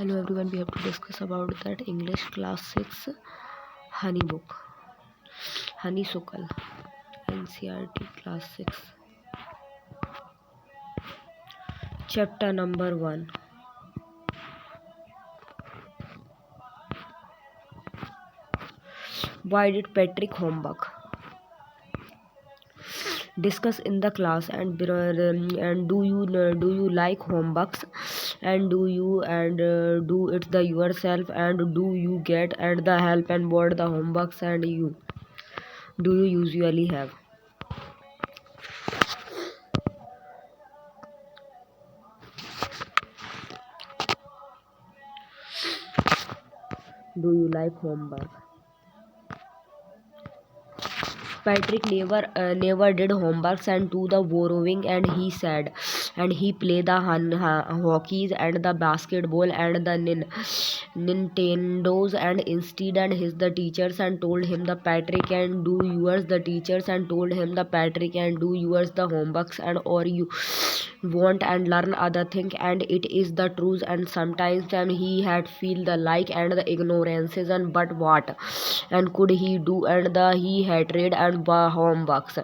Hello everyone, we have to discuss about that English class 6 honey book, Suckle, Ncert class 6, chapter number 1. Why did Patrick Homework? Discuss in the class and do you like homeworks, and do it the yourself, and do you get and the help and what the homeworks and you do you usually have? Do you like homework? Patrick never did homeworks and to the borrowing, and he said, and he played the hockey and the basketball and the Nintendos, and instead and his the teachers and told him the Patrick and do yours the teachers and told him the Patrick and do yours the homeworks, and or you want and learn other thing, and it is the truth, and sometimes and he had feel the like and the ignorances, and but what and could he do, and the he had read and homeworks,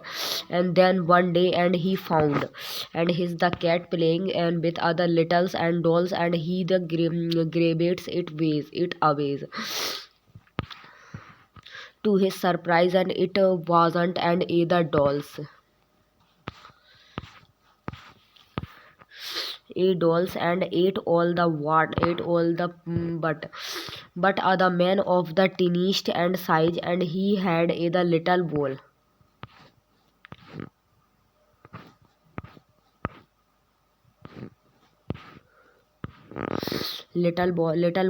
and then one day and he found and his the cat playing and with other littles and dolls, and he the grabs it away. To his surprise, and it wasn't and either dolls. Ate dolls and ate all the but other man of the tiniest and size, and he had a little bowl. Little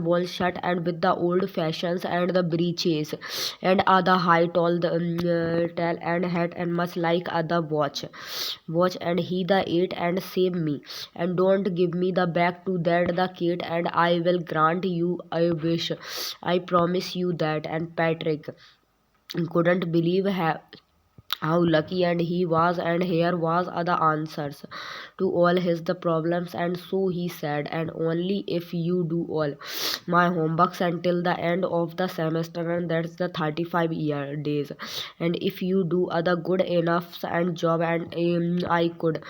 ball shut and with the old fashions and the breeches and other high tall tall and hat and much like other watch, and he the ate and save me and don't give me the back to that the kid, and I will grant you a wish, I promise you that. And Patrick couldn't believe how lucky and he was, and here was other answers to all his the problems, and so he said, and only if you do all my homeworks until the end of the semester, and that's the 35 days, and if you do other good enough and job, and I could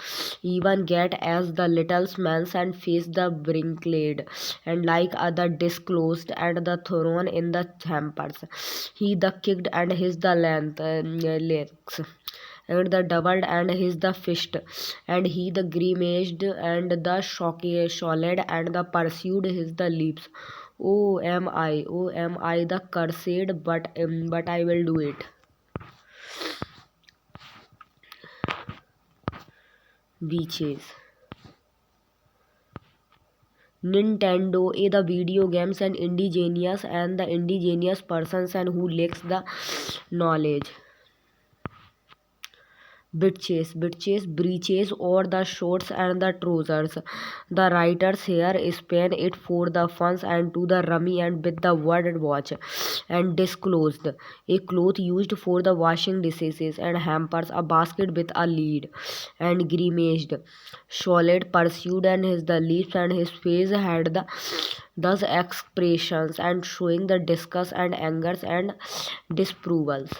even get as the little man's and face the wrinkled and like other disclosed and the thrown in the hampers. He the kicked and his the legs and the doubled and his the fist, and he the grimaced and the solid and the pursued his the lips. Oh am I the cursed, but I will do it. Beaches. Nintendo is the video games and indigenous persons and who lacks the knowledge. Breeches or the shorts and the trousers. The writers here span it for the funs and to the rummy and with the word watch and disclosed. A cloth used for the washing dishes and hampers, a basket with a lid, and grimaced. Solid pursued and his the lips, and his face had the thus expressions and showing the disgust and angers and disapprovals.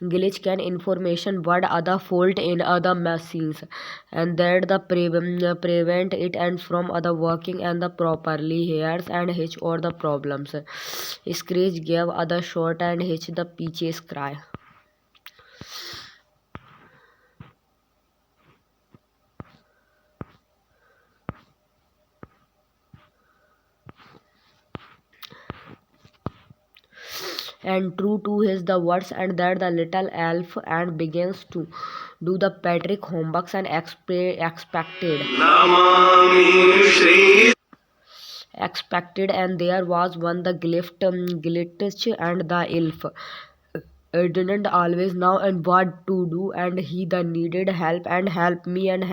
Glitch can information what other fault in other machines, and that the prevent it and from other working and the properly hairs and hitch or the problems. Scratch gave other short and hitch the peaches cry. And true to his the words, and that the little elf and begins to do the Patrick homeworks and expected, and there was one the glitch and the elf didn't always know and what to do, and he the needed help and help me, and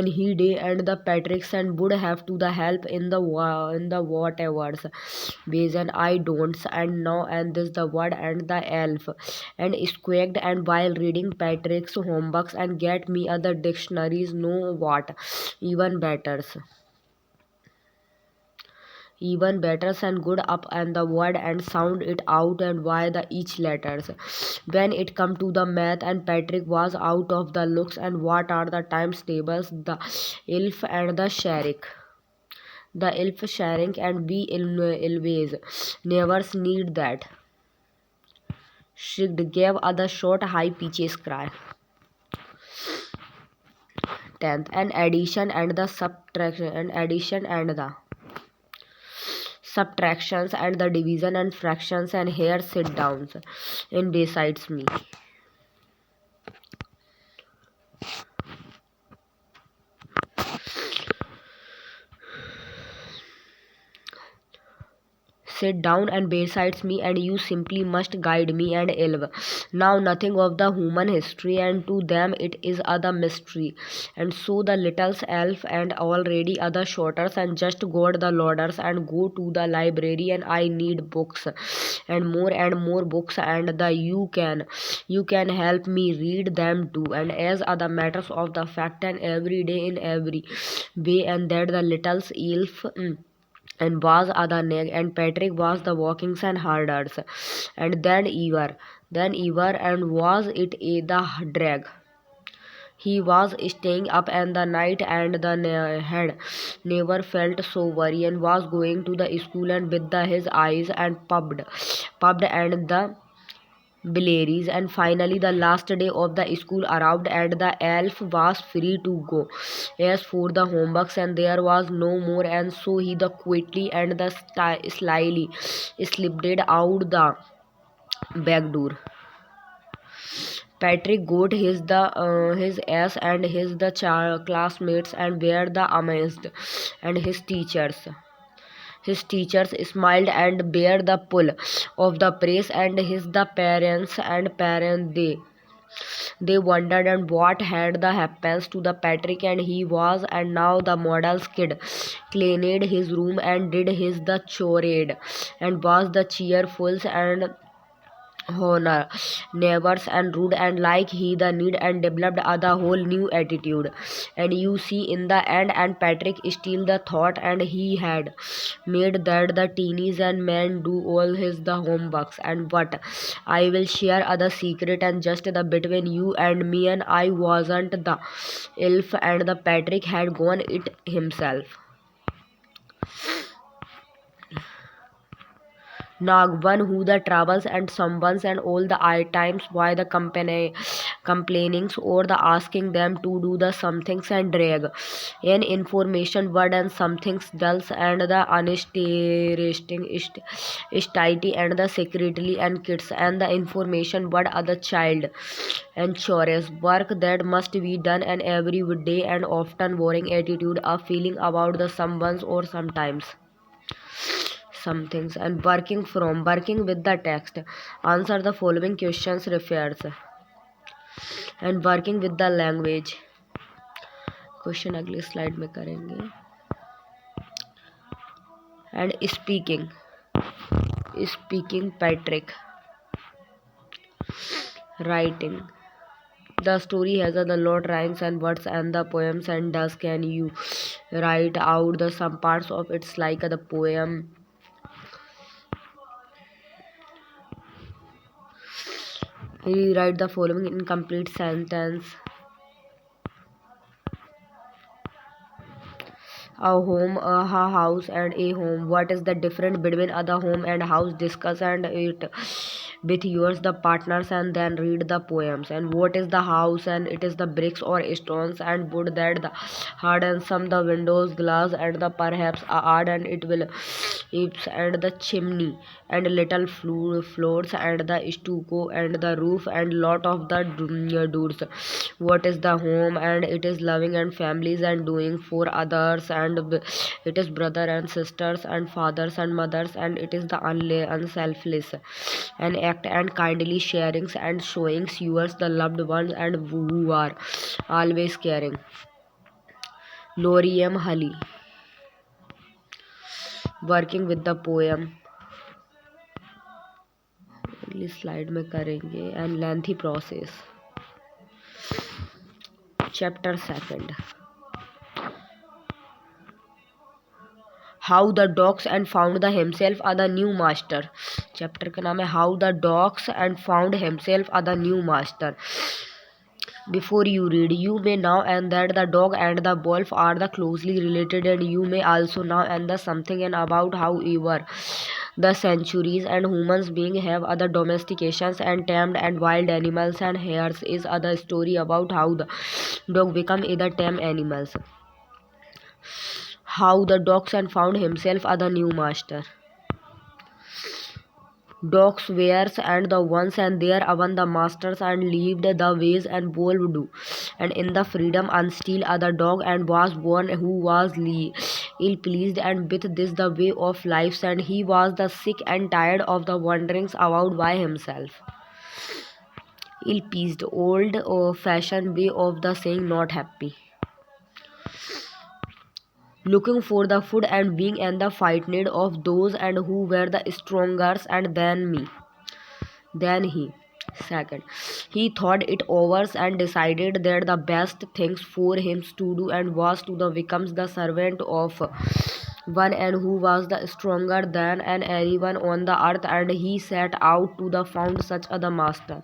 he day and the Patricks and would have to the help in the whatever's ways, and I don't and now and this the word and the elf and squawked, and while reading Patrick's homeworks and get me other dictionaries know what even better. Even better, and good up and the word and sound it out and why the each letters. When it come to the math and Patrick was out of the looks and what are the times tables, the elf and the sheriff. The elf sharing and we always never need that. She gave other short high pitches cry. 10th, an addition and the subtraction and addition and the subtractions and the division and fractions and here sit downs in besides me. Sit down and besides me and you simply must guide me and elve. Now nothing of the human history and to them it is other mystery. And so the little elf and already other shorters and just got the loaders and go to the library and I need books and more books and the you can help me read them too and as other matters of the fact and every day in every way and that the little elf and was other neck and Patrick was the walkings and harders and then ever and was it the drag. He was staying up and the night and the had never felt so worried and was going to the school and with his eyes and pubbed and the Blaries, and finally the last day of the school arrived and the elf was free to go. As for the homeworks and there was no more and so he the quickly and the slyly slipped out the back door. Patrick got his ass and his the classmates and were the amazed and his teachers smiled and bear the pull of the praise and his the parents they wondered and what had the happens to the Patrick and he was and now the model's kid cleaned his room and did his the chorade and was the cheerful and honor neighbors and rude and like he the need and developed other whole new attitude and you see in the end and Patrick still the thought and he had made that the teenies and men do all his the homeworks and what I will share other secret and just the between you and me and I wasn't the elf and the Patrick had gone it himself. Nag, one who the travels and summons and all the times why the company complainings or the asking them to do the somethings and drag an information word and somethings dulls and the uninteresting is tidy and the secretly and kids and the information word other child and chores work that must be done and every day and often boring attitude of feeling about the someone's or sometimes some things and working with the text answer the following questions refers and working with the language question अगली slide में करेंगे and speaking Patrick writing the story has a lot rhymes and words and the poems and thus can you write out the some parts of it's like the poem. Rewrite the following incomplete sentence. A home, a house, and a home. What is the difference between other home and house? Discuss and it with yours, the partners, and then read the poems. And what is the house? And it is the bricks or stones and wood that the hard and some the windows, glass, and the perhaps art and it will eaves and the chimney and little floors and the stucco and the roof and lot of the doors. What is the home? And it is loving and families and doing for others and it is brother and sisters and fathers and mothers and it is the unselfish and act and kindly sharings and showings yours the loved ones and who are always caring. Loriam Hali working with the poem अगली slide में करेंगे and lengthy process. Chapter 2. How the dogs and found the himself a the new master. Chapter का नाम है how the dogs and found himself a the new master. Before you read, you may now and that the dog and the wolf are the closely related, and you may also now and the something and about however the centuries and humans being have other domestications and tamed and wild animals, and here's is other story about how the dog become either tame animals. How the dogs and found himself other new master. Dogs wares and the ones and there among the masters and lived the ways and wolf do, and in the freedom and still other dog and was born who was ill pleased and with this the way of life, and he was the sick and tired of the wanderings about by himself. Ill pleased, old fashioned way of the saying not happy. Looking for the food and being and the fight need of those and who were the stronger and than me. Then he. Second, he thought it over and decided that the best things for him to do and was to the becomes the servant of one and who was the stronger than and anyone on the earth, and he set out to the found such other master.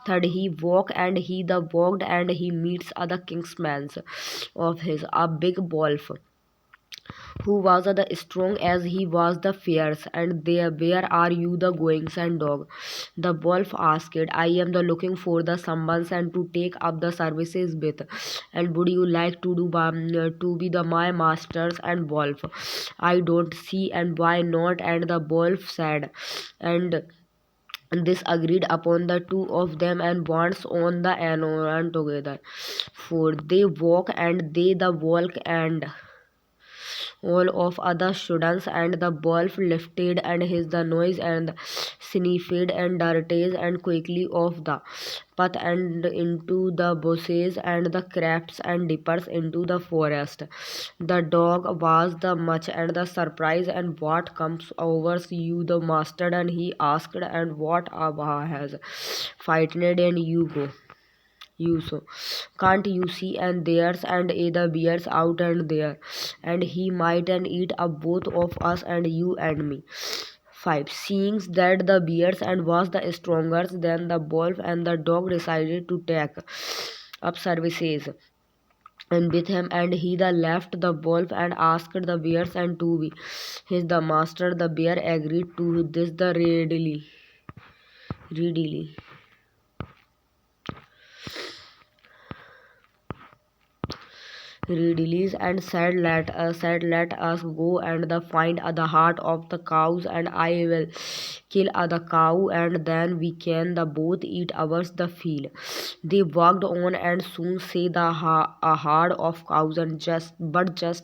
Third, he walked and he the walked and he meets other kingsmen of his a big wolf who was the strong as he was the fierce, and there where are you the goings and dog? The wolf asked. I am the looking for the someone and to take up the services with, and would you like to do to be the my masters? And wolf, I don't see and why not? And the wolf said, and this agreed upon the two of them and once on the and together, for they walk and they the walk and all of other students, and the wolf lifted and his the noise and sniffed and darted and quickly off the path and into the bushes and the crafts and dippers into the forest. The dog was the much and the surprise and what comes over you the master, and he asked and what Abba has frightened and you go you so can't you see and there's and the bears out and there, and he might and eat up both of us and you and me. 5. Seeing that the bears and was the stronger than the wolf, and the dog decided to take up services and with him, and he the left the wolf and asked the bears and to be his the master. The bear agreed to this the readily release and said let us go and the find the heart of the cows, and I will kill the cow and then we can the both eat ours the field. They walked on and soon see the a herd of cows, and just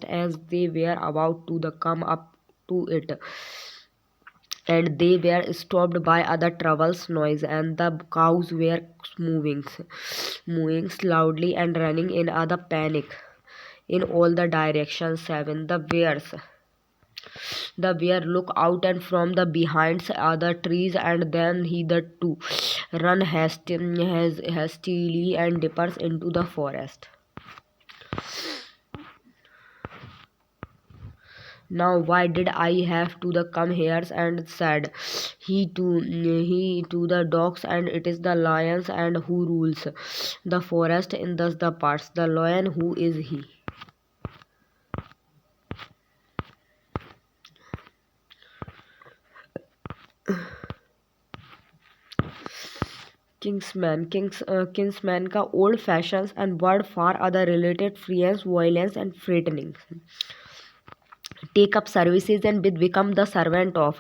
as they were about to the come up to it, and they were stopped by other troubles noise, and the cows were moving loudly and running in other panic in all the directions. 7. The bear look out and from the behind other trees, and then he the two run hastily and departs into the forest. Now why did I have to the come here? And said he to the dogs, and it is the lions and who rules the forest in thus the parts. The lion who is he? Kingsman का old fashions and word for other related friends violence and threatening take up services and with become the servant of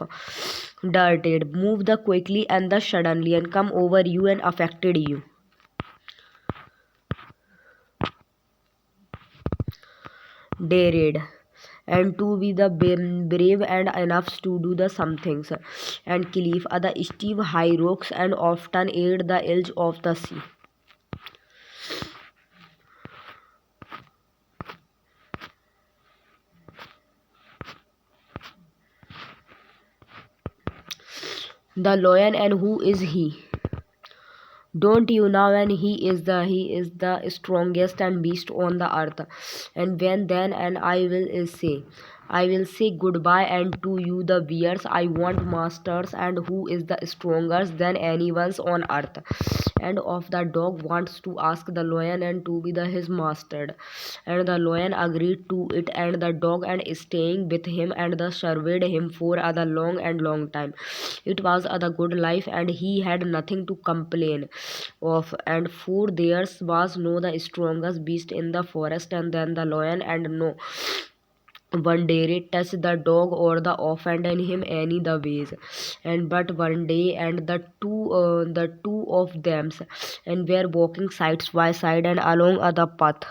dirted move the quickly and the suddenly and come over you and affected you dared and to be the brave and enough to do the some things and cliff other steep high rocks and often aid the edge of the sea. The lion and who is he? Don't you know? And he is the strongest and beast on the earth. And when then and I will is say, I will say goodbye and to you the bears I want masters and who is the strongest than anyone's on earth. And of the dog wants to ask the lion and to be the his master. And the lion agreed to it and the dog and staying with him and the surveyed him for a long and long time. It was a good life and he had nothing to complain of and for there was no the strongest beast in the forest and then the lion and no one dared touch the dog or the offend him any the ways and but one day and the two of them and were walking side by side and along the path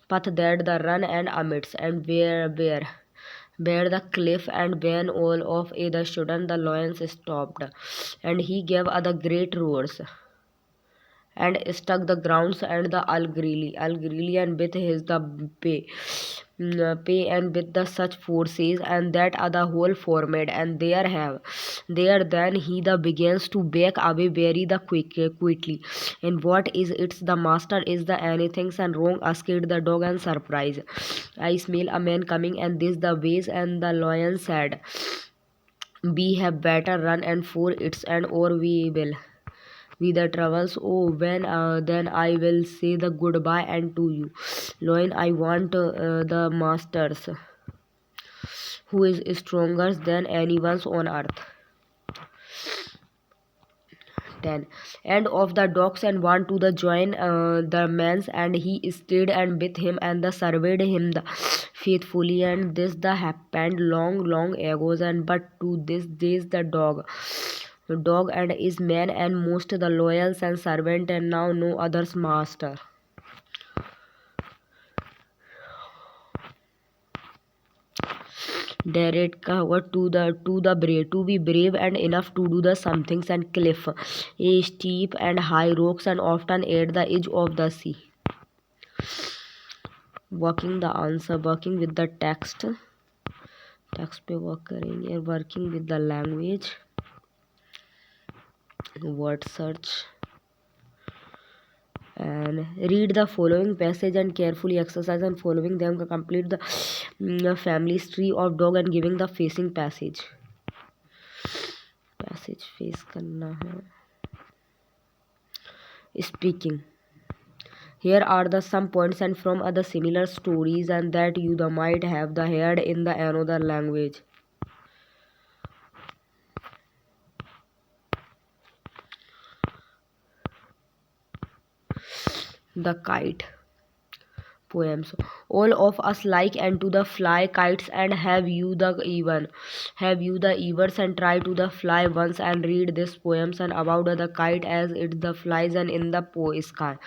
that the run and amidst and where the cliff and when all of either shouldn't the lions stopped and he gave other great roars and struck the grounds and the Algerian with his the pay and with the such forces and that other whole format and there then he the begins to back away very the quickly and what is it's the master is the anything and wrong asked the dog and surprise. I smell a man coming and this the ways and the lion said we have better run and for it's and or we will with the travels. Oh, when then I will say the goodbye and to you, Loin. I want the masters who is stronger than anyone's on earth. 10 and of the dogs and want to the join the man's and he stayed and with him and the surveyed him the faithfully and this the happened long ago and but to this days the dog and is man and most the loyals and servant and now no others master. Direct cover to the brave to be brave and enough to do the somethings and cliff a steep and high rocks and often at the edge of the sea. Working the answer working with the text पे work करेंगे working with the language word search and read the following passage and carefully exercise and following them to complete the family tree of dog and giving the facing passage face करना है speaking. Here are the some points and from other similar stories and that you the might have the heard in the another language. The kite poems. All of us like and to the fly kites and have you the evers and try to the fly once and read this poems and about the kite as it the flies and in the sky.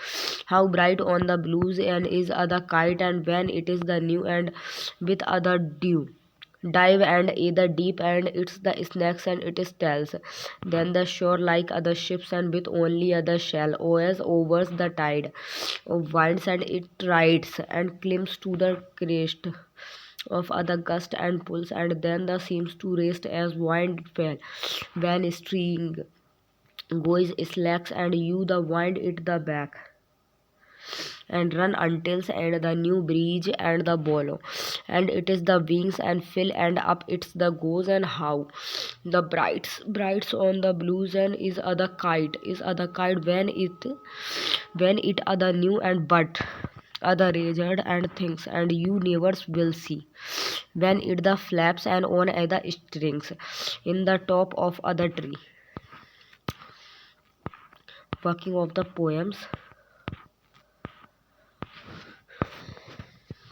How bright on the blues and is other kite and when it is the new and with other dew dive and either deep and it's the snacks and it is tells then the shore like other ships and with only other shell always overs the tide of winds and it rides and climbs to the crest of other gust and pulls and then the seems to rest as wind fell when string goes slacks and you the wind it the back and run until and the new bridge and the bolo and it is the wings and fill and up it's the goes and how the brights on the blues and is other kite when it other new and but other razor and things and you never will see when it the flaps and on other strings in the top of other tree. Working of the poems.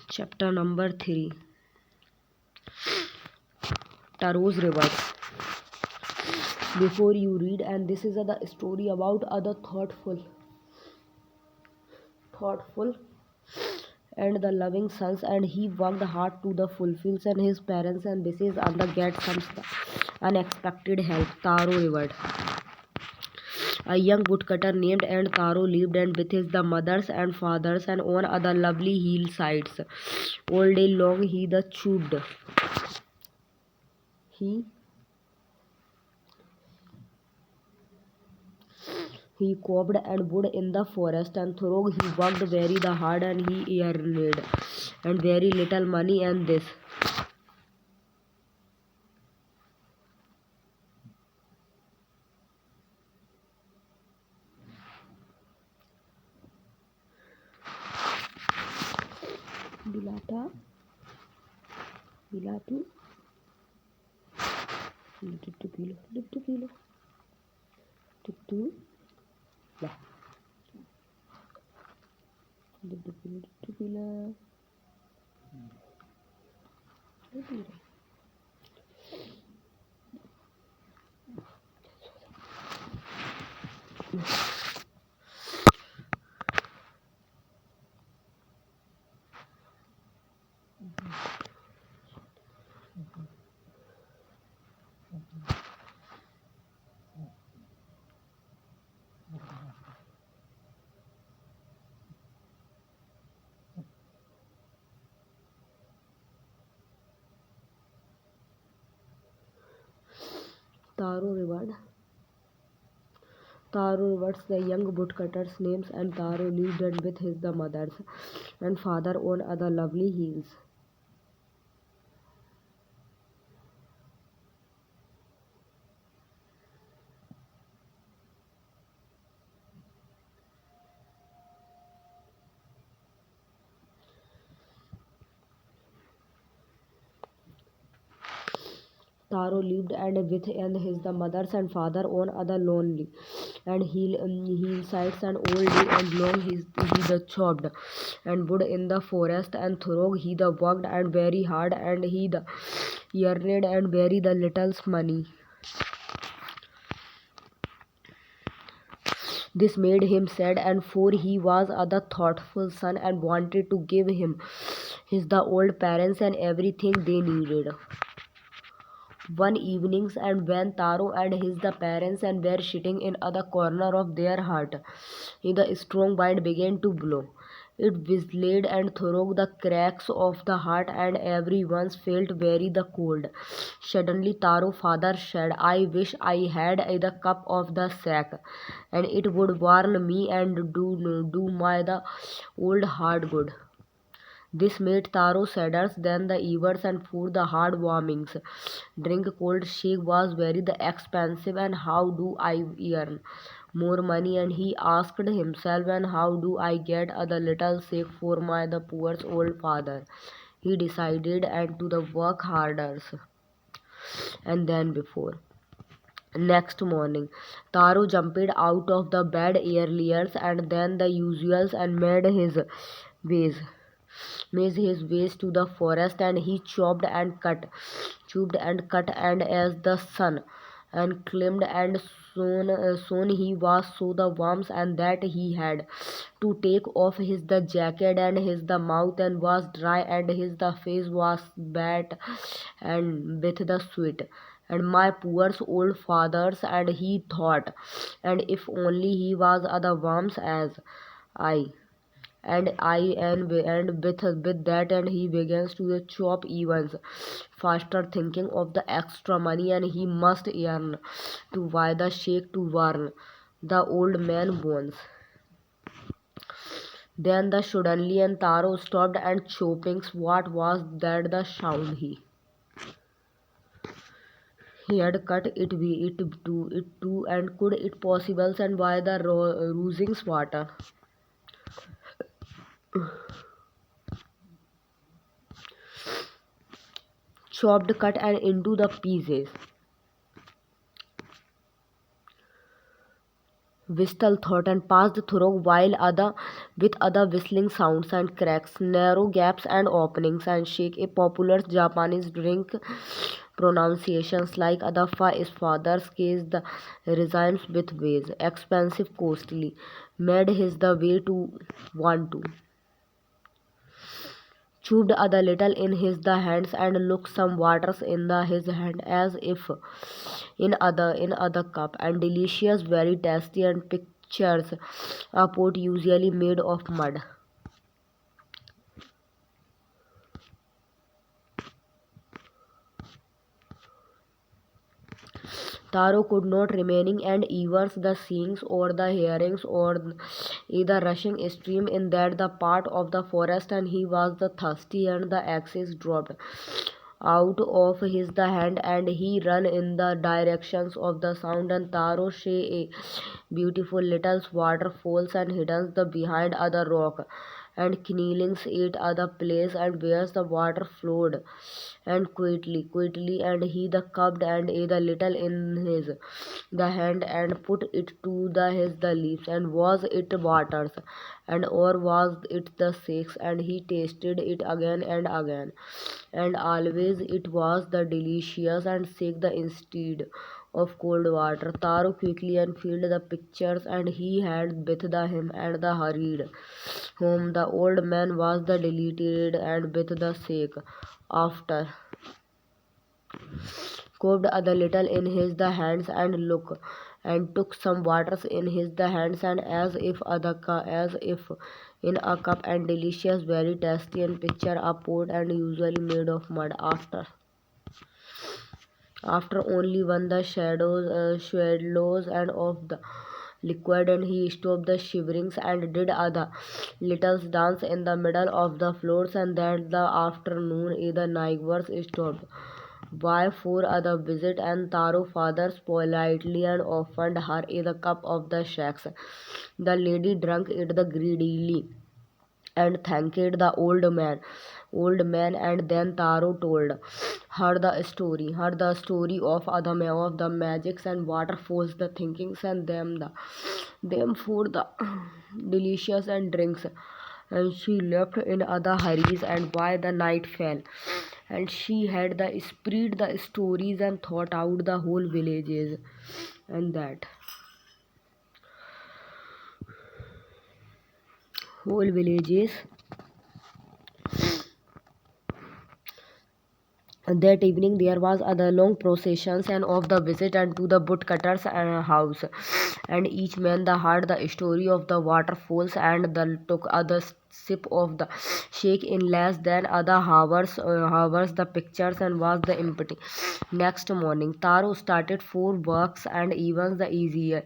Chapter number 3 Taro's Rivers. Before you read, and this is the story about other thoughtful and the loving sons, and he worked hard to the fulfills and his parents and wishes and the get some unexpected help. Taro River. A young woodcutter named and Taro lived and with his the mothers and fathers and on other lovely hillsides. All day long he the chewed. He cobbed and wood in the forest and though he worked very the hard and he earned and very little money and this Bilata, Bilatu, Littu Pilo, Littu Pilo, Littu, La, Littu Pilo, Littu Pila, Littu Pilo. Taro reward. Taro rewards the young woodcutters' names and Taro lived and with his the mothers and father on other lovely hills. Taro lived and with and his the mothers and father on other lonely and hillsides and all day and long he the chopped and wood in the forest and through he the worked and very hard and he the yearned and very the little's money. This made him sad and for he was a thoughtful son and wanted to give him his the old parents and everything they needed. One evenings and when Taro and his the parents and were sitting in other corner of their hut, the strong wind began to blow. It whistled and through the cracks of the hut and everyone felt very the cold. Suddenly Taro father said, I wish I had the cup of the sack and it would warm me and do my the old heart good. This made Taro sadder than the evers and for the hard warmings. Drink cold shake was very the expensive and how do I earn more money and he asked himself and how do I get a the little shake for my the poor old father. He decided and to the work harder and then before. Next morning, Taro jumped out of the bed earlier and then the usuals and ways made his ways to the forest and he chopped and cut and as the sun and climbed and soon he was so the warmth and that he had to take off his the jacket and his the mouth and was dry and his the face was wet and with the sweat and my poor old father's and he thought and if only he was other worms as I and with that and he begins to chop evens faster thinking of the extra money and he must earn to buy the shake to warn the old man bones. Then the suddenly and Taro stopped and chopping. What was that the sound he had cut it too and could it possible and why the roosing water chopped cut and into the pieces. Whistle thought and passed through while other with other whistling sounds and cracks, narrow gaps and openings and shake a popular Japanese drink pronunciations like Adafa is father's case the rhymes with ways, expensive costly, made his the way to want to. Chewed a little in his the hands and looked some waters in the his hand as if in other cup and delicious very tasty and pictures a pot usually made of mud. Taro could not remaining and even the seeings or the hearings or either rushing stream in that the part of the forest and he was the thirsty and the axes dropped out of his the hand, and he ran in the directions of the sound, and Taro saw a beautiful little waterfalls and hidden the behind other rock, and kneelings at other place, and where the water flowed and quickly, and he the cupped and ate a little in his the hand, and put it to his the lips, and was it waters, and or was it the sex, and he tasted it again and again, and always it was the delicious and sick the instead of cold water. Taro quickly and filled the pictures, and he had with the him and the hurried home. The old man was the deleted and with the sick after cobbed the little in his the hands, and look and took some waters in his the hands, and as if in a cup, and delicious, very tasty, and picture a pot, and usually made of mud. After only one the shadows and of the liquid, and he stopped the shiverings and did other little dance in the middle of the floors, and that the afternoon the neighbors stopped by for other visit, and Taro fathers politely and offered her a cup of the shakes. The lady drank it the greedily and thanked the old man, and then Taro told her the story of of the magics and waterfalls, the thinkings, and them for the delicious and drinks. And she left in other hurries, and by the night fell, and she had the spread the stories and thought out the whole villages, and that whole villages. That evening there was other long processions and of the visit and to the woodcutter's house, and each man the heard the story of the waterfalls, and the took other sip of the shake in less than other hours the pictures, and was the empty. Next morning Taro started for works, and even the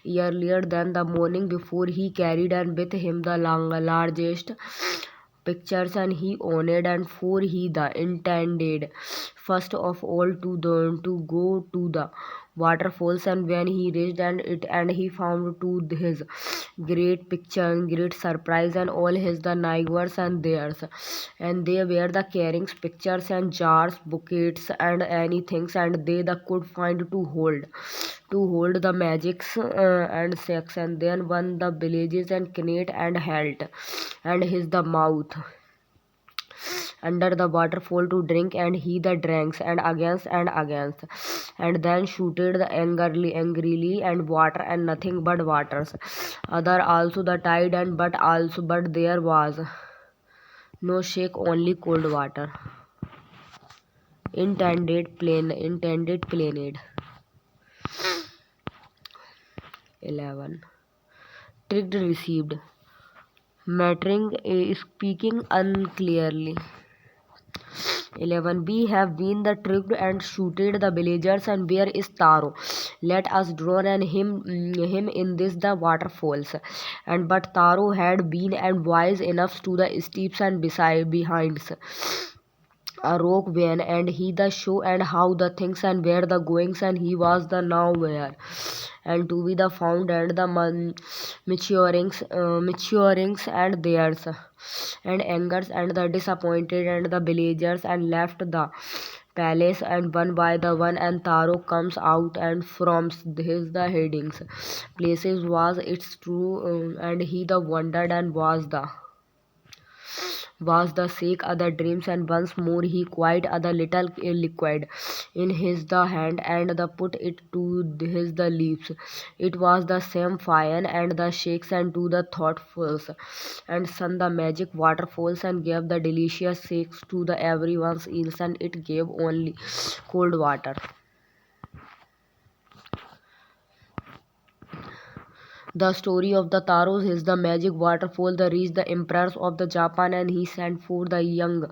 earlier than the morning before. He carried and with him the largest pictures, and he honored, and for he the intended first of all to go to the waterfalls, and when he reached and he found to his great picture and great surprise, and all his the neighbors and theirs, and they were the carrying pictures and jars, buckets, and anything, and they the could find to hold the magics and sex, and then one the villages and knit and held and his the mouth under the waterfall to drink, and he the drinks and against, and then shooted the angrily and water and nothing but waters. Other also the tide, and but there was no shake, only cold water. Intended planet. 11. Tricked received. Mattering speaking unclearly. 11. We have been the tricked and shooted the villagers, and where is Taro? Let us drown and him in this the waterfalls. And but Taro had been and wise enough to the steeps and beside behind a rock van, and he the show and how the things and where the goings, and he was the now where and to be the found, and the maturings and theirs and angers and the disappointed and the villagers, and left the palace, and one by the one, and Taro comes out and from his the headings places was its true, and he the wondered and was the sake other dreams, and once more he quite other little liquid in his the hand, and the put it to his the lips. It was the same fire and the shakes, and to the thoughtfuls and sun the magic waterfalls, and gave the delicious shakes to the everyone's ears, and it gave only cold water. The story of the Taros is the magic waterfall that reached the emperors of the Japan, and he sent for the young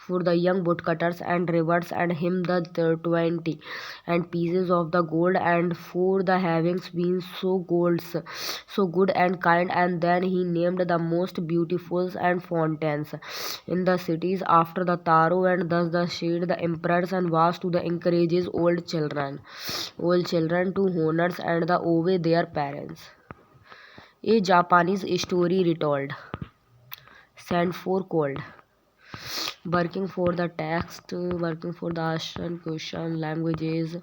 for the young woodcutters and rewards and him the 20 and pieces of the gold and for the having been so good and kind. And then he named the most beautiful and fountains in the cities after the taro, and thus the shade the emperors and was to the encourages old children to honors and the obey their parents. A Japanese story retold. Sent for cold. Working for the text, working for the Asian question languages,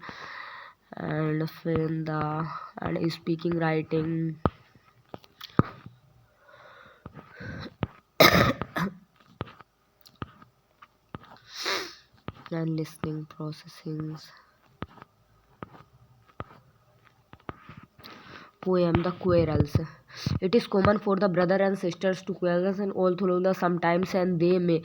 and in the and speaking, writing, and listening processing. Poem The Quarrels. It is common for the brother and sisters to quarrel and all through the sometimes, and they may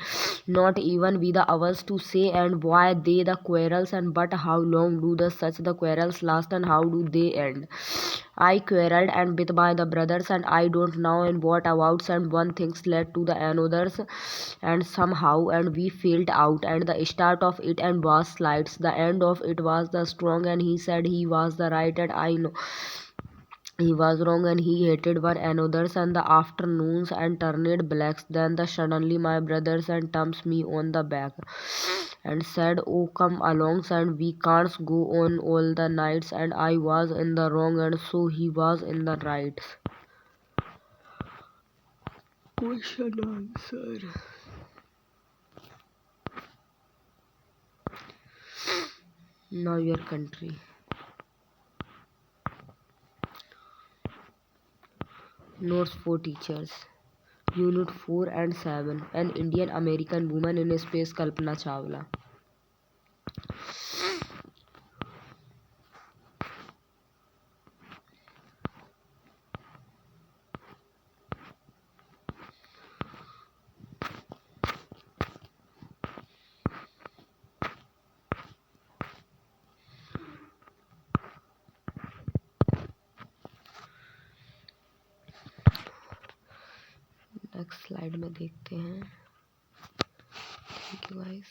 not even be the hours to say and why they the quarrels, and but how long do the such the quarrels last and how do they end. I quarreled and with my the brothers, and I don't know in what about, and one things led to the another's, and somehow and we filled out, and the start of it and was slides, the end of it was the strong, and he said he was the right and I know he was wrong, and he hated one another's, and the afternoons and turned blacks. Then the suddenly my brothers and thumbs me on the back and said, "Oh, come along, and we can't go on all the nights." And I was in the wrong, and so he was in the right. Question answer. Now your country. Notes for teachers. Unit 4 and 7. An Indian American woman in space, Kalpana Chawla. Next slide में देखते हैं. Thank you guys.